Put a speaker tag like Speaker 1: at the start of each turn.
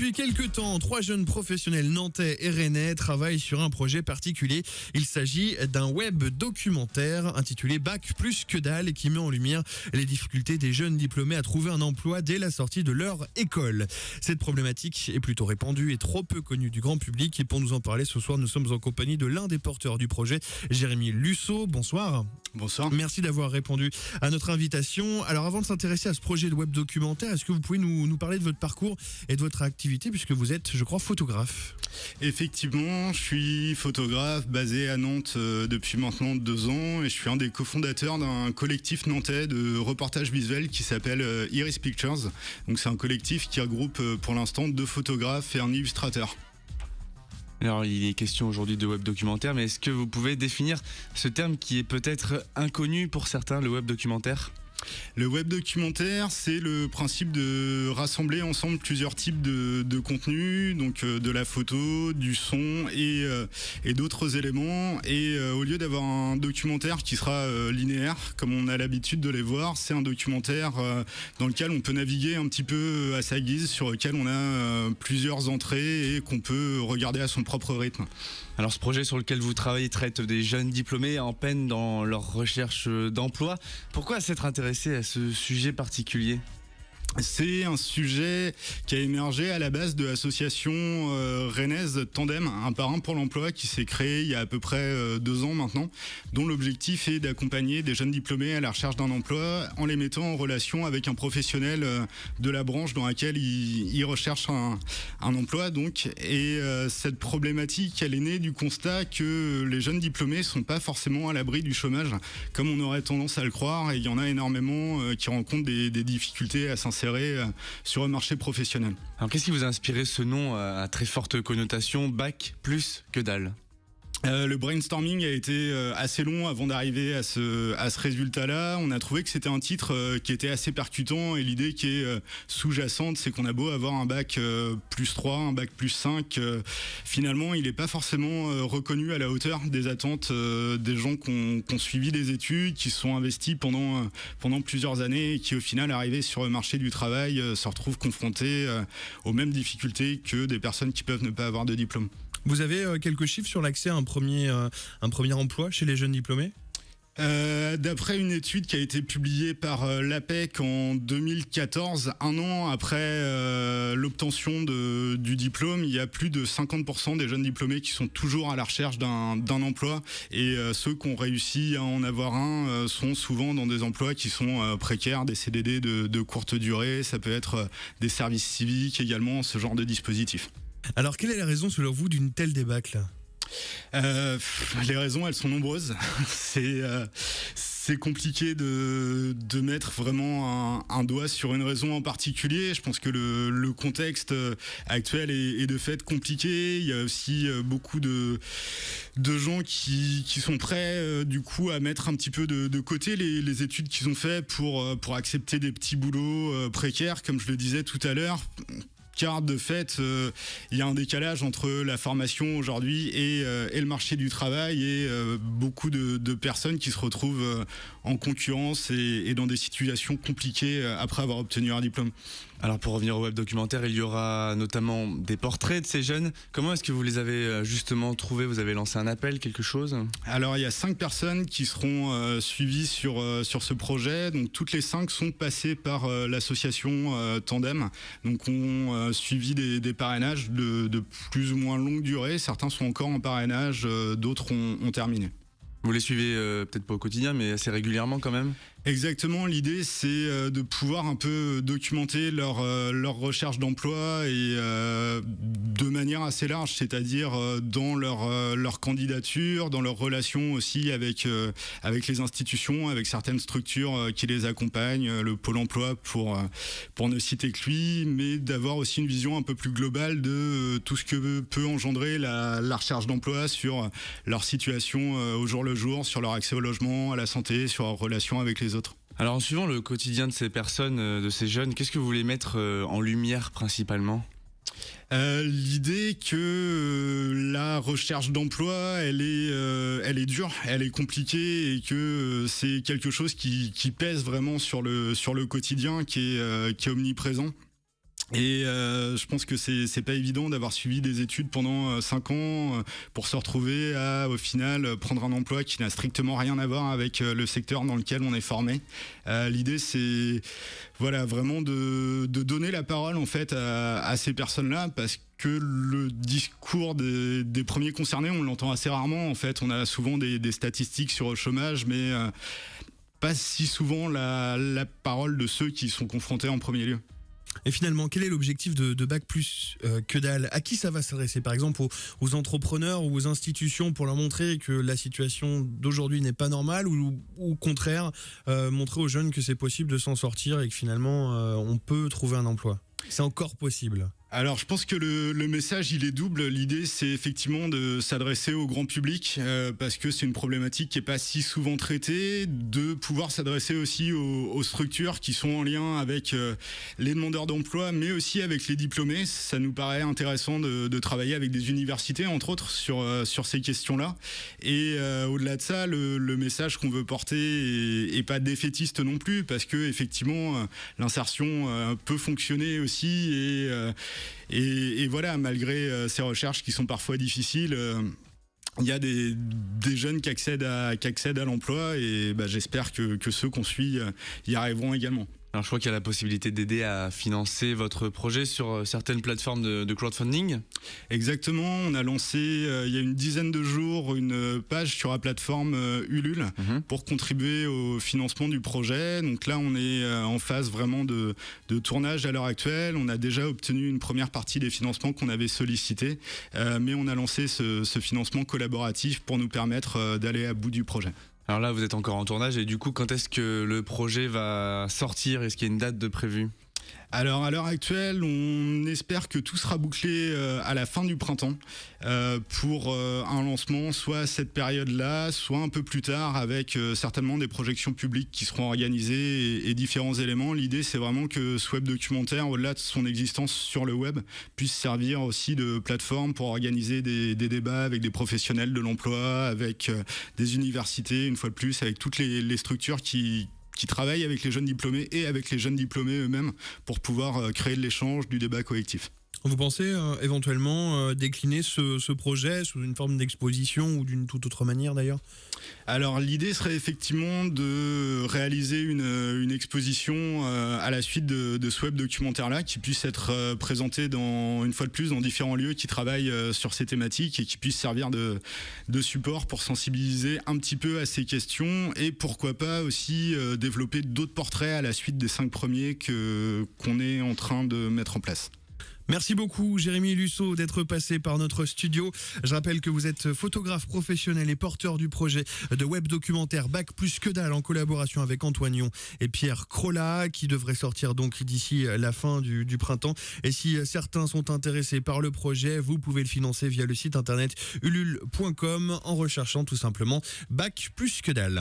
Speaker 1: Depuis quelques temps, 3 jeunes professionnels nantais et rennais travaillent sur un projet particulier. Il s'agit d'un web documentaire intitulé Bac plus que dalle et qui met en lumière les difficultés des jeunes diplômés à trouver un emploi dès la sortie de leur école. Cette problématique est plutôt répandue et trop peu connue du grand public. Et pour nous en parler ce soir, nous sommes en compagnie de l'un des porteurs du projet, Jérémy Lusso. Bonsoir.
Speaker 2: Bonsoir.
Speaker 1: Merci d'avoir répondu à notre invitation. Alors avant de s'intéresser à ce projet de web documentaire, est-ce que vous pouvez nous parler de votre parcours et de votre activité puisque vous êtes, je crois, photographe?
Speaker 2: Effectivement, je suis photographe basé à Nantes depuis maintenant 2 ans et je suis un des cofondateurs d'un collectif nantais de reportage visuel qui s'appelle Iris Pictures. Donc c'est un collectif qui regroupe pour l'instant 2 photographes et un illustrateur.
Speaker 3: Alors il est question aujourd'hui de web documentaire, mais est-ce que vous pouvez définir ce terme qui est peut-être inconnu pour certains, le web documentaire ?
Speaker 2: Le web documentaire, c'est le principe de rassembler ensemble plusieurs types de contenus, donc de la photo, du son et d'autres éléments. Et au lieu d'avoir un documentaire qui sera linéaire, comme on a l'habitude de les voir, c'est un documentaire dans lequel on peut naviguer un petit peu à sa guise, sur lequel on a plusieurs entrées et qu'on peut regarder à son propre rythme.
Speaker 3: Alors ce projet sur lequel vous travaillez traite des jeunes diplômés en peine dans leur recherche d'emploi. Pourquoi s'être intéressé à ce sujet particulier ?
Speaker 2: C'est un sujet qui a émergé à la base de l'association rennaise Tandem, un par un pour l'emploi, qui s'est créé il y a à peu près 2 ans maintenant, dont l'objectif est d'accompagner des jeunes diplômés à la recherche d'un emploi en les mettant en relation avec un professionnel de la branche dans laquelle ils recherchent un emploi. Donc, et cette problématique, elle est née du constat que les jeunes diplômés sont pas forcément à l'abri du chômage, comme on aurait tendance à le croire, et il y en a énormément qui rencontrent des difficultés à s'insérer sur un marché professionnel.
Speaker 3: Alors qu'est-ce qui vous a inspiré ce nom à très forte connotation, bac plus que dalle ?
Speaker 2: Le brainstorming a été assez long avant d'arriver à ce résultat-là. On a trouvé que c'était un titre qui était assez percutant et l'idée qui est sous-jacente, c'est qu'on a beau avoir un bac plus 3, un bac plus 5, finalement il n'est pas forcément reconnu à la hauteur des attentes des gens qui ont suivi des études, qui se sont investis pendant plusieurs années et qui au final arrivés sur le marché du travail se retrouvent confrontés aux mêmes difficultés que des personnes qui peuvent ne pas avoir de diplôme.
Speaker 1: Vous avez quelques chiffres sur l'accès à un premier emploi chez les jeunes diplômés ?
Speaker 2: D'après une étude qui a été publiée par l'APEC en 2014, un an après l'obtention du diplôme, il y a plus de 50% des jeunes diplômés qui sont toujours à la recherche d'un emploi et ceux qui ont réussi à en avoir un sont souvent dans des emplois qui sont précaires, des CDD de courte durée, ça peut être des services civiques également, ce genre de dispositif.
Speaker 1: Alors, quelle est la raison, selon vous, d'une telle débâcle ?
Speaker 2: Les raisons, elles sont nombreuses. C'est compliqué de mettre vraiment un doigt sur une raison en particulier. Je pense que le contexte actuel est de fait compliqué. Il y a aussi beaucoup de gens qui sont prêts du coup à mettre un petit peu de côté les études qu'ils ont fait pour accepter des petits boulots précaires, comme je le disais tout à l'heure. Car de fait, il y a un décalage entre la formation aujourd'hui et le marché du travail et beaucoup de personnes qui se retrouvent en concurrence et dans des situations compliquées après avoir obtenu un diplôme.
Speaker 3: Alors pour revenir au web documentaire, il y aura notamment des portraits de ces jeunes. Comment est-ce que vous les avez justement trouvés ? Vous avez lancé un appel, quelque chose ?
Speaker 2: Alors il y a 5 personnes qui seront suivies sur ce projet. Donc toutes les 5 sont passées par l'association Tandem. Donc on suivi des parrainages de plus ou moins longue durée. Certains sont encore en parrainage, d'autres ont terminé.
Speaker 3: Vous les suivez peut-être pas au quotidien, mais assez régulièrement quand même ?
Speaker 2: Exactement, l'idée c'est de pouvoir un peu documenter leur recherche d'emploi et de manière assez large, c'est-à-dire dans leur candidature, dans leur relation aussi avec les institutions, avec certaines structures qui les accompagnent, le Pôle emploi pour ne citer que lui, mais d'avoir aussi une vision un peu plus globale de tout ce que peut engendrer la recherche d'emploi sur leur situation au jour le jour, sur leur accès au logement, à la santé, sur leur relation avec les autres.
Speaker 3: Alors en suivant le quotidien de ces personnes, de ces jeunes, qu'est-ce que vous voulez mettre en lumière principalement ?
Speaker 2: L'idée que la recherche d'emploi, elle est dure, elle est compliquée et que c'est quelque chose qui pèse vraiment sur le quotidien, qui est omniprésent. Et je pense que c'est pas évident d'avoir suivi des études pendant 5 ans pour se retrouver à, au final, prendre un emploi qui n'a strictement rien à voir avec le secteur dans lequel on est formé. L'idée, c'est voilà, vraiment de donner la parole en fait à ces personnes-là, parce que le discours des premiers concernés, on l'entend assez rarement. En fait, on a souvent des statistiques sur le chômage, mais pas si souvent la parole de ceux qui sont confrontés en premier lieu.
Speaker 1: Et finalement, quel est l'objectif de Bac plus que dalle? À qui ça va s'adresser? Par exemple aux entrepreneurs ou aux institutions, pour leur montrer que la situation d'aujourd'hui n'est pas normale, ou au contraire, montrer aux jeunes que c'est possible de s'en sortir et que finalement on peut trouver un emploi? C'est encore possible.
Speaker 2: Alors je pense que le message il est double. L'idée c'est effectivement de s'adresser au grand public parce que c'est une problématique qui est pas si souvent traitée, de pouvoir s'adresser aussi aux structures qui sont en lien avec les demandeurs d'emploi, mais aussi avec les diplômés. Ça nous paraît intéressant de travailler avec des universités entre autres sur ces questions-là. Et au-delà de ça, le message qu'on veut porter est pas défaitiste non plus, parce que effectivement l'insertion peut fonctionner aussi, et voilà, malgré ces recherches qui sont parfois difficiles, il y a des jeunes qui accèdent à l'emploi, et j'espère que ceux qu'on suit y arriveront également.
Speaker 3: Alors je crois qu'il y a la possibilité d'aider à financer votre projet sur certaines plateformes de crowdfunding.
Speaker 2: Exactement, on a lancé il y a une dizaine de jours une page sur la plateforme Ulule pour contribuer au financement du projet. Donc là on est en phase vraiment de tournage à l'heure actuelle. On a déjà obtenu une première partie des financements qu'on avait sollicités, mais on a lancé ce financement collaboratif pour nous permettre d'aller à bout du projet.
Speaker 3: Alors là, vous êtes encore en tournage, et du coup, quand est-ce que le projet va sortir? Est-ce qu'il y a une date de prévue?
Speaker 2: Alors à l'heure actuelle, on espère que tout sera bouclé à la fin du printemps pour un lancement soit à cette période-là, soit un peu plus tard, avec certainement des projections publiques qui seront organisées et différents éléments. L'idée, c'est vraiment que ce web documentaire, au-delà de son existence sur le web, puisse servir aussi de plateforme pour organiser des débats avec des professionnels de l'emploi, avec des universités, une fois de plus, avec toutes les structures qui travaillent avec les jeunes diplômés et avec les jeunes diplômés eux-mêmes pour pouvoir créer de l'échange, du débat collectif.
Speaker 1: Vous pensez éventuellement décliner ce projet sous une forme d'exposition ou d'une toute autre manière d'ailleurs?
Speaker 2: Alors l'idée serait effectivement de réaliser une exposition à la suite de ce web documentaire-là, qui puisse être présenté une fois de plus dans différents lieux qui travaillent sur ces thématiques, et qui puisse servir de support pour sensibiliser un petit peu à ces questions, et pourquoi pas aussi développer d'autres portraits à la suite des 5 premiers qu'on est en train de mettre en place.
Speaker 1: Merci beaucoup Jérémy Lusso d'être passé par notre studio. Je rappelle que vous êtes photographe professionnel et porteur du projet de web documentaire Bac plus que dalle, en collaboration avec Antoine Yon et Pierre Crolla, qui devrait sortir donc d'ici la fin du printemps. Et si certains sont intéressés par le projet, vous pouvez le financer via le site internet ulule.com en recherchant tout simplement Bac plus que dalle.